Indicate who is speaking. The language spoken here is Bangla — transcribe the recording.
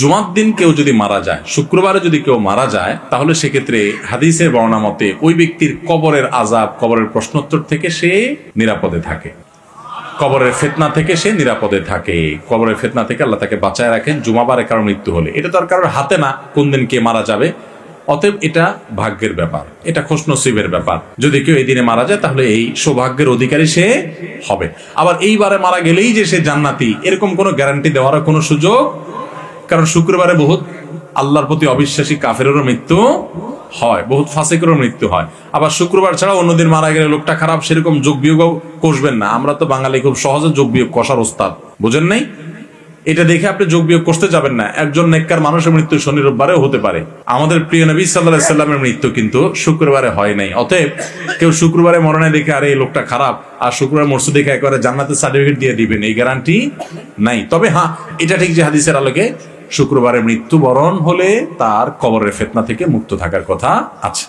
Speaker 1: জুমার দিন কেউ যদি মারা যায়, শুক্রবারে যদি কেউ মারা যায়, তাহলে সেক্ষেত্রে হাদিসের বর্ণনা মতে ওই ব্যক্তির কবরের আযাব, কবরের প্রশ্নোত্তর থেকে সে নিরাপদে থাকে, কবরের ফিতনা থেকে সে নিরাপদে থাকে। কবরের ফিতনা থেকে আল্লাহ তাকে বাঁচায় রাখেন জুমাবারে কারো মৃত্যু হলে। এটা তো আর কারোর হাতে না কোন দিন কে মারা যাবে, অতএব এটা ভাগ্যের ব্যাপার, এটা খুশনসিবের ব্যাপার। যদি কেউ এই দিনে মারা যায় তাহলে এই সৌভাগ্যের অধিকারী সে হবে। আবার এইবারে মারা গেলেই যে সে জান্নাতি, এরকম কোনো গ্যারান্টি দেওয়ার কোনো সুযোগ, কারণ শুক্রবারে বহুত আল্লাহর প্রতি অবিশ্বাসী কাফেরেরও মৃত্যু হয়, বহুত ফাসিকেরও মৃত্যু হয়। আবার শুক্রবার ছাড়া অন্যদিন মারা গেলে লোকটা খারাপ, সেরকম যোগ বিয়োগ কষবেন না। আমরা তো বাঙালি খুব সহজে যোগ বিয়োগ কষার ওস্তাদ, বুঝেন নাই? এটা দেখে আপনি যোগ বিয়োগ করতে যাবেন না। একজন নেককার মানুষের মৃত্যু শনি রোববারেও হতে পারে। আমাদের প্রিয় নবী সাল্লাল্লাহু আলাইহি সাল্লামের মৃত্যু কিন্তু শুক্রবারে হয় নাই। অতএব কেউ শুক্রবারে মরণে দেখে আরে এই লোকটা খারাপ, আর শুক্রবার মরছে দেখে একেবারে জান্নাতের সার্টিফিকেট দিয়ে দিবেন, এই গ্যারান্টি নাই। তবে হ্যাঁ, এটা ঠিক যে হাদিসের আলোকে শুক্রবারে মৃত্যুবরণ হলে তার কবরের ফিতনা থেকে মুক্ত থাকার কথা আছে।